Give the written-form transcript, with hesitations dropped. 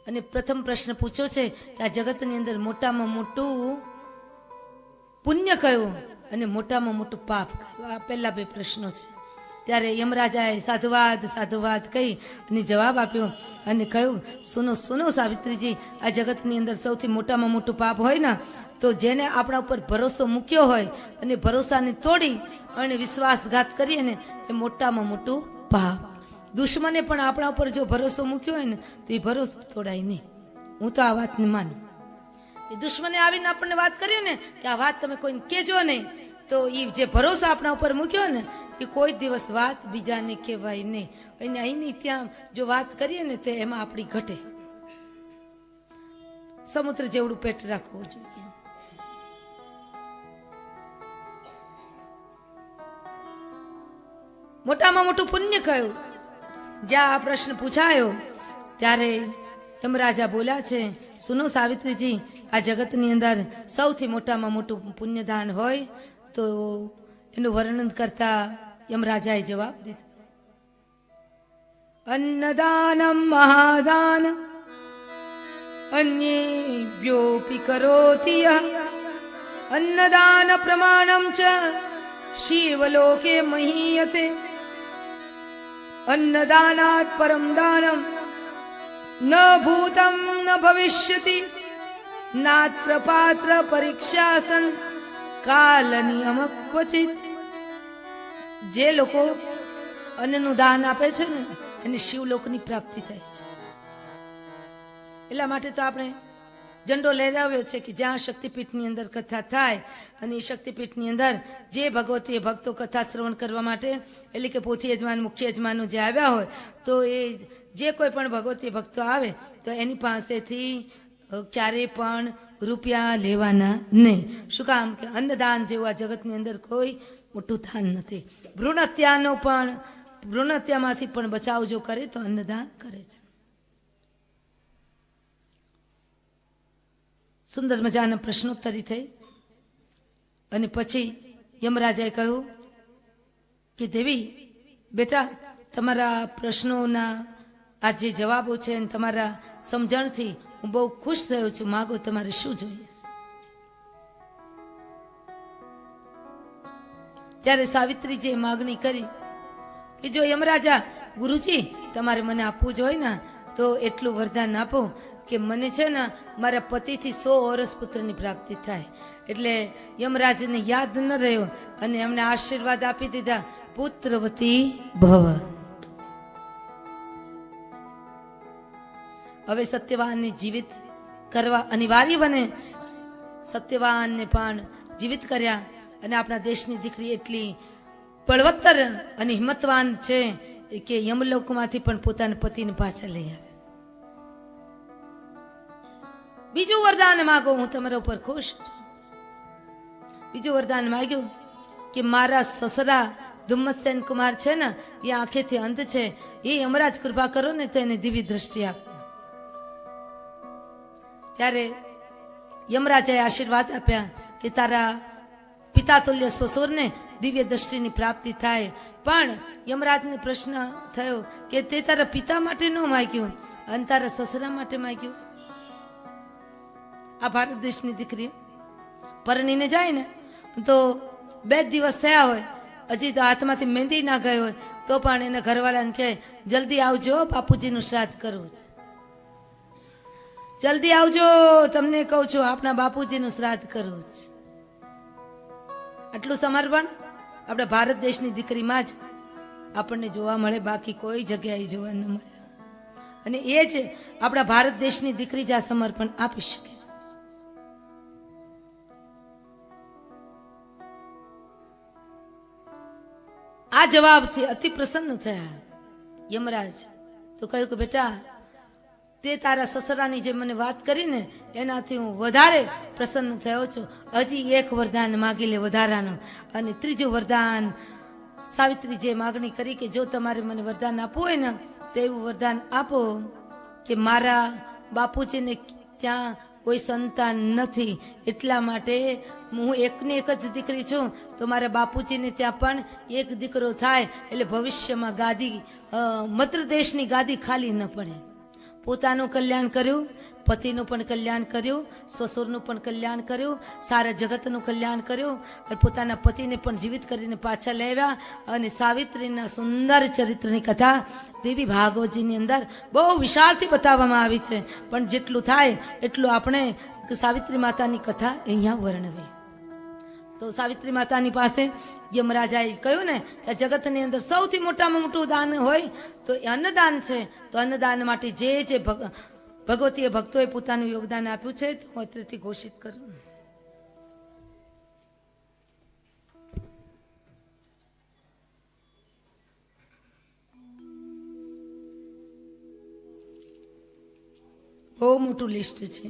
અને પ્રથમ પ્રશ્ન પૂછ્યો છે કે આ જગતની અંદર મોટામાં મોટું પુણ્ય કયું અને મોટામાં મોટું પાપ કયું? આ પહેલા બે પ્રશ્નો છે. ત્યારે યમરાજાએ સાધુવાદ કહી અને જવાબ આપ્યો અને કહ્યું, સુનો સુનો સાવિત્રીજી, આ જગતની અંદર સૌથી મોટામાં મોટું પાપ હોય ને તો જેને આપણા ઉપર ભરોસો મૂક્યો હોય અને ભરોસાને તોડી અને વિશ્વાસઘાત કરીએ ને એ મોટામાં મોટું પાપ. દુશ્મને પણ આપણા ઉપર જો ભરોસો મૂક્યો હોય ને તો એ ભરોસો તોડાય નહીં. હું તો આ વાતને માનું. એ દુશ્મને આવીને આપણને વાત કરી ને કે આ વાત તમે કોઈને કહેજો નહીં, તો એ જે ભરોસો આપણા ઉપર મૂક્યો ને એ કોઈ દિવસ વાત બીજાને કહેવાય નહીં. અને અહીંની ત્યાં જો વાત કરીએ ને તો એમાં આપણી ઘટે. સમુદ્ર જેવડું પેટ રાખવું જોઈએ. મોટામાં મોટું પુણ્ય કયું? જ્યાં આ પ્રશ્ન પૂછાયો ત્યારે યમરાજા બોલ્યા છે, સુનો સાવિત્રીજી, આ જગતની અંદર સૌથી મોટામાં મોટું પુણ્યદાન હોય તો એનું વર્ણન કરતા યમરાજાએ જવાબ દીધો, અન્નદાનમ મહાદાન અન્યેભ્યોપી કરોતિ યઃ અન્નદાન પ્રમાણમ ચ શિવલોકે મહીયતે અન્નદાનાત પરમ દાનમ ન ભૂતમ ન ભવિષ્યતિ નાત્ર પાત્ર પરીક્ષાસન કાલ નિયમ ક્વચિત. જે લોકો અન્નનું દાન આપે છે ને એને શિવલોકની પ્રાપ્તિ થાય છે. એટલા માટે તો આપણે ઝંડો લહેરાવ્યો છે કે જ્યાં શક્તિપીઠની અંદર કથા થાય અને એ શક્તિપીઠની અંદર જે ભગવતી ભક્તો કથા શ્રવણ કરવા માટે એટલે કે પોથી યજમાન મુખ્ય યજમાનો જે આવ્યા હોય તો એ જે કોઈ પણ ભગવતી ભક્તો આવે તો એની પાસેથી ક્યારેય પણ રૂપિયા લેવાના નહીં. શું કામ કે અન્નદાન જેવું આ જગતની અંદર કોઈ મોટું દાન નથી. ભ્રૂણ હત્યામાંથી પણ બચાવ જો કરે તો અન્નદાન કરે છે. સુંદર મજાના પ્રશ્નોત્તરી થઈ અને પછી યમરાજાએ કહ્યું કે દેવી બેટા, તમારા પ્રશ્નોના આ જે જવાબો છે અને તમારા સમજણથી હું બહુ ખુશ થયો છું. માગો, તમારે શું જોઈએ? ત્યારે સાવિત્રીજીએ માગણી કરી કે જો યમરાજા ગુરુજી તમારે મને આપવું જ હોય ને તો એટલું વરદાન આપો કે મને છે ને મારા પતિથી 100 વર્ષ પુત્રની પ્રાપ્તિ થાય. એટલે યમરાજને યાદ ન રહ્યો અને એમને આશીર્વાદ આપી દીધા, પુત્રવતી ભવ. હવે સત્યવાનને જીવિત કરવા અનિવાર્ય બને. સત્યવાનને પણ જીવિત કર્યા અને આપણા દેશની દીકરી એટલી બળવત્તર અને હિંમતવાન છે કે યમલોકમાંથી પણ પોતાના પતિને પાછા લઈ આવે. બીજું વરદાન માગો, હું તમારા ઉપર ખુશ છું. બીજું વરદાન માગ્યું કે મારા સસરા ધુમ્મસેન કુમાર છે ને એ આંખેથી અંધ છે, એ યમરાજ કૃપા કરો ને તેને દિવ્ય દ્રષ્ટિ આપો. ત્યારે યમરાજાએ આશીર્વાદ આપ્યા કે તારા પિતા તુલ્ય સસુરને દિવ્ય દ્રષ્ટિની પ્રાપ્તિ થાય. પણ યમરાજને પ્રશ્ન થયો કે તે તારા પિતા માટે ન માગ્યું અને તારા સસરા માટે માગ્યું. આ ભારત દેશની દીકરી પરણીને જાય ને તો 2 દિવસ થયા હોય, હજી તો હાથમાંથી મહેંદી ના ગઈ હોય તો પણ એના ઘરવાળાને કહે જલ્દી આવજો, બાપુજીનું શ્રાદ્ધ કરવું છે. જલ્દી આવજો, તમને કહું છું આપણા બાપુજીનું શ્રાદ્ધ કરવું છે. આટલું સમર્પણ આપણા ભારત દેશની દીકરીમાં જ આપણને જોવા મળે, બાકી કોઈ જગ્યાએ જોવા ન મળે. અને એ જ આપણા ભારત દેશની દીકરી જ આ સમર્પણ આપી શકે. આ જવાબથી અતિ પ્રસન્ન થયા યમરાજ. તો કહ્યું કે બેટા, તે તારા સસરાની જે મને વાત કરી ને એનાથી હું વધારે પ્રસન્ન થયો છું. હજી એક વરદાન માગી લે વધારાનો. અને ત્રીજું વરદાન સાવિત્રીજીએ માગણી કરી કે જો તમારે મને વરદાન આપવું હોય ને તો એવું વરદાન આપો કે મારા બાપુજીને ત્યાં કોઈ સંતાન નથી, એટલા માટે હું એકની એક જ દીકરી છું, તો મારા બાપુજીને ત્યાં પણ એક દીકરો થાય એટલે ભવિષ્યમાં ગાદી મદ્ર દેશની ગાદી ખાલી ન પડે. પોતાનું કલ્યાણ કર્યું, પતિનું પણ કલ્યાણ કર્યું, સસુરનું પણ કલ્યાણ કર્યું, સારા જગતનું કલ્યાણ કર્યું અને પોતાના પતિને પણ જીવિત કરીને પાછા લાવ્યા. અને સાવિત્રીના સુંદર ચરિત્રની કથા દેવી ભાગવતજીની અંદર બહુ વિશાળથી બતાવવામાં આવી છે. પણ જેટલું થાય એટલું આપણે સાવિત્રી માતાની કથા અહીંયા વર્ણવી. તો સાવિત્રી માતાની પાસે યમરાજાએ કહ્યું ને કે જગતની અંદર સૌથી મોટામાં મોટું દાન હોય તો એ અન્નદાન છે. તો અન્નદાન માટે જે ભગવતીએ ભક્તોએ પોતાનું યોગદાન આપ્યું છે તો હું અત્રેથી ઘોષિત કરું. બહુ મોટું લિસ્ટ છે.